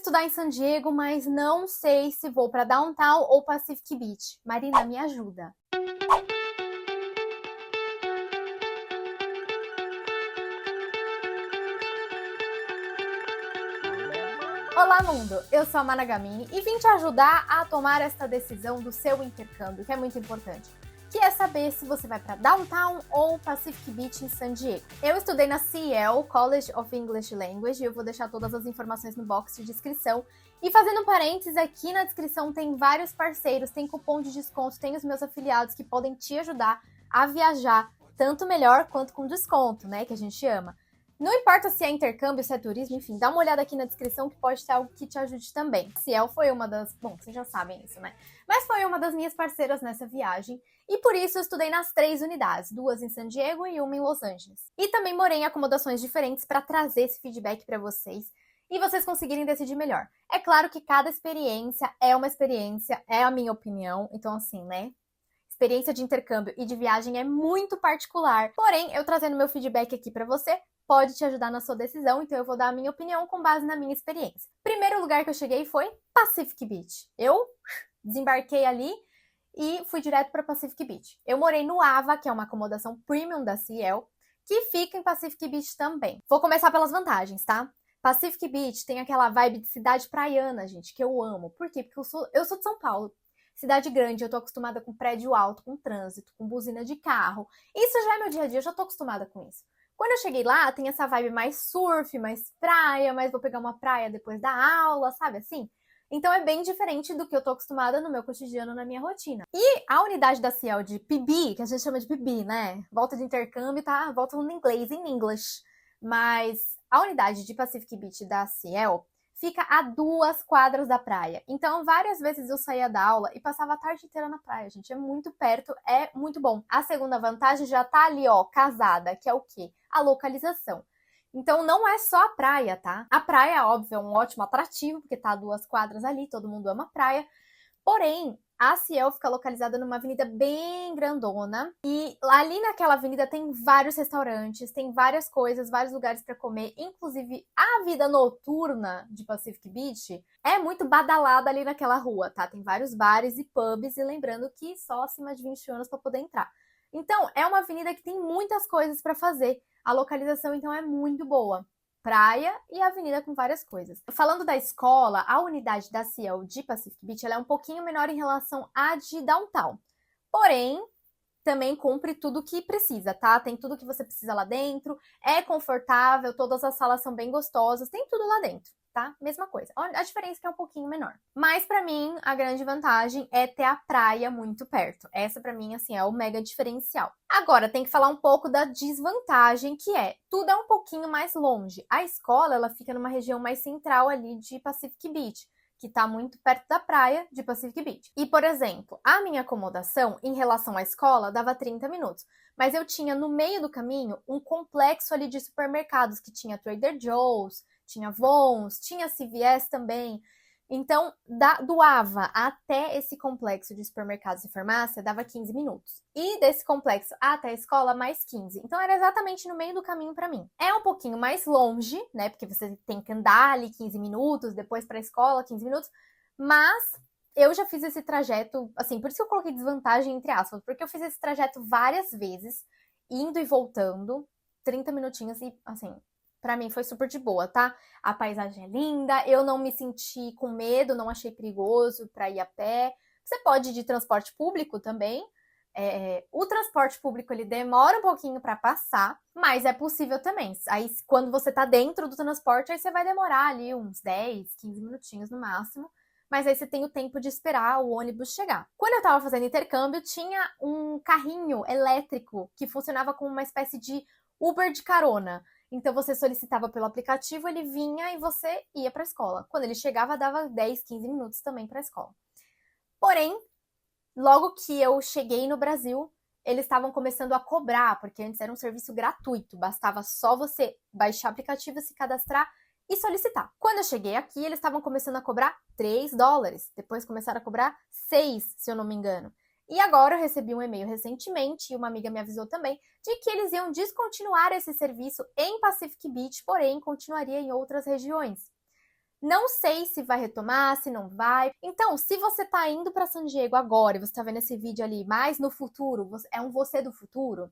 estudar em San Diego, mas não sei se vou para Downtown ou Pacific Beach. Marina, me ajuda. Olá, mundo! Eu sou a Mana Gamini e vim te ajudar a tomar esta decisão do seu intercâmbio, que é muito importante, que é saber se você vai para Downtown ou Pacific Beach em San Diego. Eu estudei na CEL, College of English Language, e eu vou deixar todas as informações no box de descrição. E fazendo um parênteses, aqui na descrição tem vários parceiros, tem cupom de desconto, tem os meus afiliados que podem te ajudar a viajar, tanto melhor quanto com desconto, né, que a gente ama. Não importa se é intercâmbio, se é turismo, enfim, dá uma olhada aqui na descrição que pode ter algo que te ajude também. A Ciel foi uma das... Bom, vocês já sabem isso, né? Mas foi uma das minhas parceiras nessa viagem e por isso eu estudei nas 3 unidades, 2 em San Diego e 1 em Los Angeles. E também morei em acomodações diferentes para trazer esse feedback para vocês e vocês conseguirem decidir melhor. É claro que cada experiência é uma experiência, é a minha opinião, então assim, né? Experiência de intercâmbio e de viagem é muito particular, porém, eu trazendo meu feedback aqui para você, pode te ajudar na sua decisão, então eu vou dar a minha opinião com base na minha experiência. Primeiro lugar que eu cheguei foi Pacific Beach. Eu desembarquei ali e fui direto para Pacific Beach. Eu morei no Ava, que é uma acomodação premium da Ciel, que fica em Pacific Beach também. Vou começar pelas vantagens, tá? Pacific Beach tem aquela vibe de cidade praiana, gente, que eu amo. Por quê? Porque eu sou de São Paulo. Cidade grande, eu tô acostumada com prédio alto, com trânsito, com buzina de carro. Isso já é meu dia a dia, eu já tô acostumada com isso. Quando eu cheguei lá, tem essa vibe mais surf, mais praia, mas vou pegar uma praia depois da aula, sabe assim? Então é bem diferente do que eu tô acostumada no meu cotidiano, na minha rotina. E a unidade da Ciel de PB, que a gente chama de PB, né? Volta de intercâmbio, tá? Volta no inglês, em English. Mas a unidade de Pacific Beach da Ciel fica a 2 quadras da praia. Então, várias vezes eu saía da aula e passava a tarde inteira na praia, gente. É muito perto, é muito bom. A segunda vantagem já tá ali, ó, casada, que é o quê? A localização. Então, não é só a praia, tá? A praia, óbvio, é um ótimo atrativo, porque tá a 2 quadras ali, todo mundo ama praia. Porém, a Ciel fica localizada numa avenida bem grandona e ali naquela avenida tem vários restaurantes, tem várias coisas, vários lugares para comer, inclusive a vida noturna de Pacific Beach é muito badalada ali naquela rua, tá? Tem vários bares e pubs e lembrando que só acima de 20 anos para poder entrar. Então, é uma avenida que tem muitas coisas para fazer. A localização então é muito boa. Praia e avenida com várias coisas. Falando da escola, a unidade da Ciel de Pacific Beach ela é um pouquinho menor em relação à de Downtown. Porém, também cumpre tudo que precisa, tá? Tem tudo que você precisa lá dentro, é confortável, todas as salas são bem gostosas, tem tudo lá dentro, tá? Mesma coisa. A diferença é que é um pouquinho menor. Mas pra mim, a grande vantagem é ter a praia muito perto. Essa pra mim, assim, é o mega diferencial. Agora, tem que falar um pouco da desvantagem, que é, tudo é um pouquinho mais longe. A escola, ela fica numa região mais central ali de Pacific Beach, que está muito perto da praia de Pacific Beach. E, por exemplo, a minha acomodação em relação à escola dava 30 minutos, mas eu tinha no meio do caminho um complexo ali de supermercados que tinha Trader Joe's, tinha Vons, tinha CVS também. Então, do Ava até esse complexo de supermercados e farmácia dava 15 minutos. E desse complexo até a escola, mais 15. Então, era exatamente no meio do caminho para mim. É um pouquinho mais longe, né? Porque você tem que andar ali 15 minutos, depois para a escola 15 minutos. Mas eu já fiz esse trajeto, assim, por isso que eu coloquei desvantagem entre aspas, porque eu fiz esse trajeto várias vezes, indo e voltando, 30 minutinhos e, assim, pra mim foi super de boa, tá? A paisagem é linda, eu não me senti com medo, não achei perigoso pra ir a pé. Você pode ir de transporte público também. O transporte público ele demora um pouquinho para passar, mas é possível também. Aí quando você tá dentro do transporte, aí você vai demorar ali uns 10, 15 minutinhos no máximo. Mas aí você tem o tempo de esperar o ônibus chegar. Quando eu tava fazendo intercâmbio, tinha um carrinho elétrico que funcionava como uma espécie de Uber de carona. Então, você solicitava pelo aplicativo, ele vinha e você ia para a escola. Quando ele chegava, dava 10, 15 minutos também para a escola. Porém, logo que eu cheguei no Brasil, eles estavam começando a cobrar, porque antes era um serviço gratuito, bastava só você baixar o aplicativo, se cadastrar e solicitar. Quando eu cheguei aqui, eles estavam começando a cobrar $3, depois começaram a cobrar 6, se eu não me engano. E agora eu recebi um e-mail recentemente, e uma amiga me avisou também, de que eles iam descontinuar esse serviço em Pacific Beach, porém continuaria em outras regiões. Não sei se vai retomar, se não vai. Então, se você tá indo para San Diego agora e você tá vendo esse vídeo ali, mas no futuro, é um você do futuro,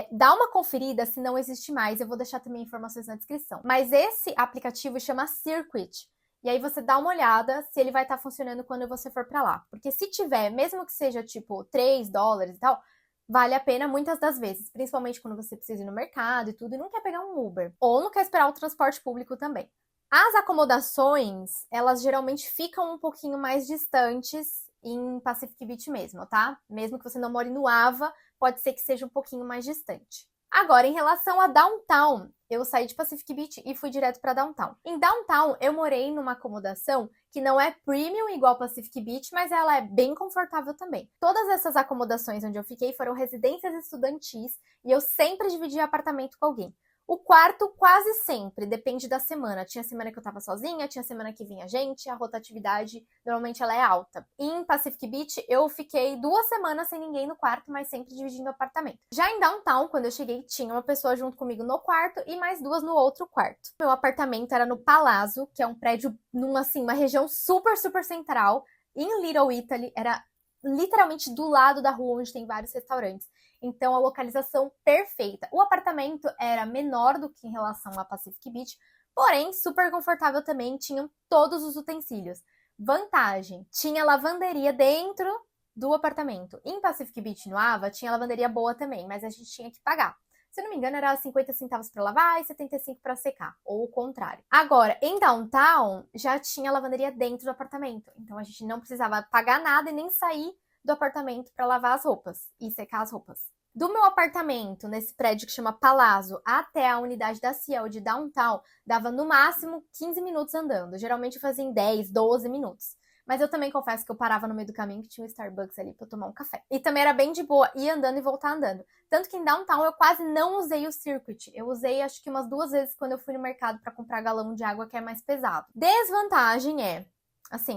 dá uma conferida se não existe mais. Eu vou deixar também informações na descrição. Mas esse aplicativo chama Circuit. E aí você dá uma olhada se ele vai estar funcionando quando você for para lá. Porque se tiver, mesmo que seja tipo $3 e tal, vale a pena muitas das vezes. Principalmente quando você precisa ir no mercado e tudo e não quer pegar um Uber. Ou não quer esperar o transporte público também. As acomodações, elas geralmente ficam um pouquinho mais distantes em Pacific Beach mesmo, tá? Mesmo que você não more no Ava, pode ser que seja um pouquinho mais distante. Agora, em relação a Downtown, eu saí de Pacific Beach e fui direto para Downtown. Em Downtown, eu morei numa acomodação que não é premium igual Pacific Beach, mas ela é bem confortável também. Todas essas acomodações onde eu fiquei foram residências estudantis e eu sempre dividi apartamento com alguém. O quarto quase sempre, depende da semana. Tinha semana que eu tava sozinha, tinha semana que vinha gente, a rotatividade normalmente ela é alta. Em Pacific Beach, eu fiquei 2 semanas sem ninguém no quarto, mas sempre dividindo apartamento. Já em Downtown, quando eu cheguei, tinha uma pessoa junto comigo no quarto e mais 2 no outro quarto. Meu apartamento era no Palazzo, que é um prédio uma região super, super central. Em Little Italy, era literalmente do lado da rua onde tem vários restaurantes. Então, a localização perfeita. O apartamento era menor do que em relação a Pacific Beach, porém, super confortável também, tinham todos os utensílios. Vantagem, tinha lavanderia dentro do apartamento. Em Pacific Beach, no Ava, tinha lavanderia boa também, mas a gente tinha que pagar. Se eu não me engano, era 50 centavos para lavar e 75 para secar, ou o contrário. Agora, em Downtown, já tinha lavanderia dentro do apartamento, então a gente não precisava pagar nada e nem sair do apartamento para lavar as roupas e secar as roupas. Do meu apartamento, nesse prédio que chama Palazzo, até a unidade da Ciel de Downtown, dava no máximo 15 minutos andando. Geralmente eu fazia em 10, 12 minutos. Mas eu também confesso que eu parava no meio do caminho que tinha um Starbucks ali pra eu tomar um café. E também era bem de boa ir andando e voltar andando. Tanto que em Downtown eu quase não usei o Circuit. Eu usei acho que umas 2 vezes quando eu fui no mercado pra comprar galão de água que é mais pesado. Desvantagem é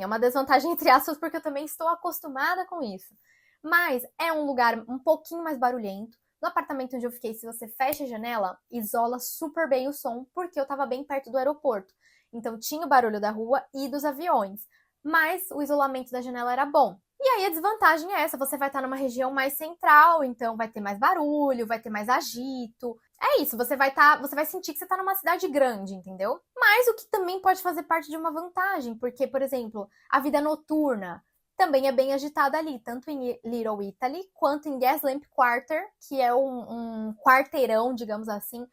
uma desvantagem entre aspas porque eu também estou acostumada com isso. Mas é um lugar um pouquinho mais barulhento. No apartamento onde eu fiquei, se você fecha a janela, isola super bem o som, porque eu tava bem perto do aeroporto. Então tinha o barulho da rua e dos aviões. Mas o isolamento da janela era bom. E aí a desvantagem é essa, você vai estar numa região mais central, então vai ter mais barulho, vai ter mais agito. É isso, você vai sentir que você está numa cidade grande, entendeu? Mas o que também pode fazer parte de uma vantagem, porque, por exemplo, a vida noturna também é bem agitada ali, tanto em Little Italy quanto em Gaslamp Quarter, que é um quarteirão, digamos assim,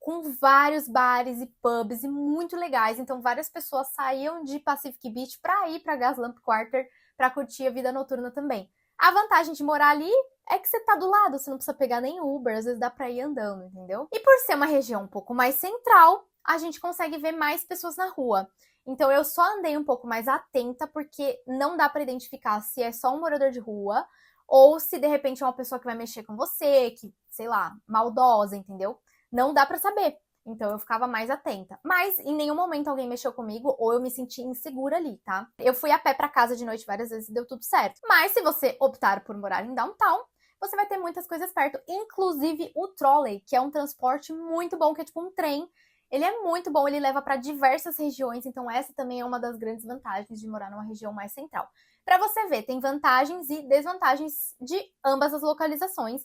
com vários bares e pubs e muito legais. Então, várias pessoas saíam de Pacific Beach para ir para Gaslamp Quarter para curtir a vida noturna também. A vantagem de morar ali é que você tá do lado, você não precisa pegar nem Uber, às vezes dá para ir andando, entendeu? E por ser uma região um pouco mais central, a gente consegue ver mais pessoas na rua. Então, eu só andei um pouco mais atenta, porque não dá para identificar se é só um morador de rua ou se, de repente, é uma pessoa que vai mexer com você, que, sei lá, maldosa, entendeu? Não dá para saber. Então, eu ficava mais atenta. Mas, em nenhum momento alguém mexeu comigo ou eu me senti insegura ali, tá? Eu fui a pé para casa de noite várias vezes e deu tudo certo. Mas, se você optar por morar em Downtown, você vai ter muitas coisas perto, inclusive o trolley, que é um transporte muito bom, que é tipo um trem. Ele é muito bom, ele leva para diversas regiões, então essa também é uma das grandes vantagens de morar numa região mais central. Para você ver, tem vantagens e desvantagens de ambas as localizações.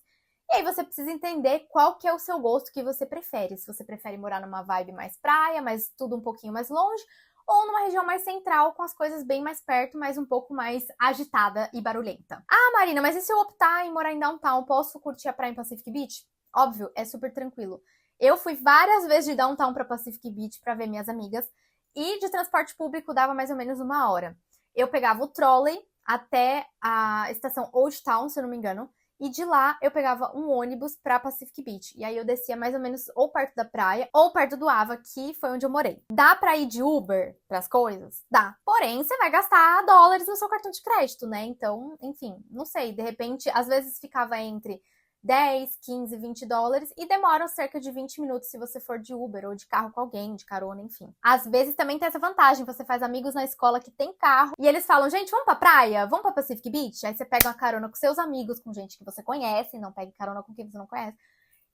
E aí você precisa entender qual que é o seu gosto que você prefere. Se você prefere morar numa vibe mais praia, mas tudo um pouquinho mais longe, ou numa região mais central, com as coisas bem mais perto, mas um pouco mais agitada e barulhenta. Ah, Marina, mas e se eu optar em morar em Downtown, posso curtir a praia em Pacific Beach? Óbvio, é super tranquilo. Eu fui várias vezes de Downtown para Pacific Beach para ver minhas amigas e de transporte público dava mais ou menos 1 hora. Eu pegava o trolley até a estação Old Town, se eu não me engano, e de lá eu pegava um ônibus para Pacific Beach. E aí eu descia mais ou menos ou perto da praia ou perto do Ava, que foi onde eu morei. Dá para ir de Uber para as coisas? Dá. Porém, você vai gastar dólares no seu cartão de crédito, né? Então, enfim, não sei. De repente, às vezes ficava entre 10, 15, 20 dólares e demoram cerca de 20 minutos se você for de Uber ou de carro com alguém, de carona, enfim. Às vezes também tem essa vantagem, você faz amigos na escola que tem carro e eles falam, gente, vamos pra praia? Vamos pra Pacific Beach? Aí você pega uma carona com seus amigos, com gente que você conhece, não pegue carona com quem você não conhece.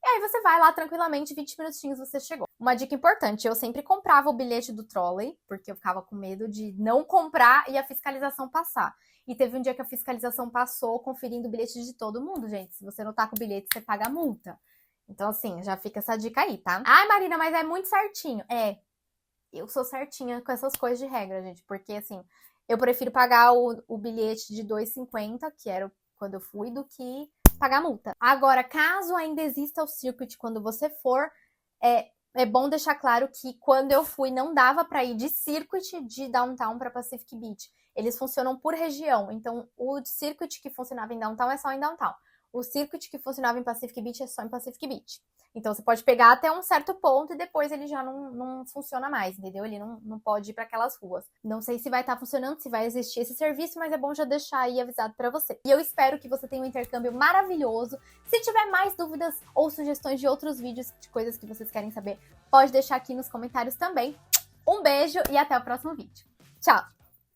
E aí você vai lá tranquilamente, 20 minutinhos você chegou. Uma dica importante, eu sempre comprava o bilhete do trolley, porque eu ficava com medo de não comprar e a fiscalização passar. E teve um dia que a fiscalização passou conferindo o bilhete de todo mundo, gente. Se você não tá com o bilhete, você paga a multa. Então, assim, já fica essa dica aí, tá? Ai, Marina, mas é muito certinho. Eu sou certinha com essas coisas de regra, gente. Porque, assim, eu prefiro pagar o bilhete de R$2,50, que era quando eu fui, do que pagar a multa. Agora, caso ainda exista o circuit quando você for, é bom deixar claro que quando eu fui não dava para ir de circuit de downtown para Pacific Beach. Eles funcionam por região. Então, o circuit que funcionava em downtown é só em downtown. O circuit que funcionava em Pacific Beach é só em Pacific Beach. Então, você pode pegar até um certo ponto e depois ele já não funciona mais, entendeu? Ele não pode ir para aquelas ruas. Não sei se vai estar funcionando, se vai existir esse serviço, mas é bom já deixar aí avisado para você. E eu espero que você tenha um intercâmbio maravilhoso. Se tiver mais dúvidas ou sugestões de outros vídeos, de coisas que vocês querem saber, pode deixar aqui nos comentários também. Um beijo e até o próximo vídeo. Tchau!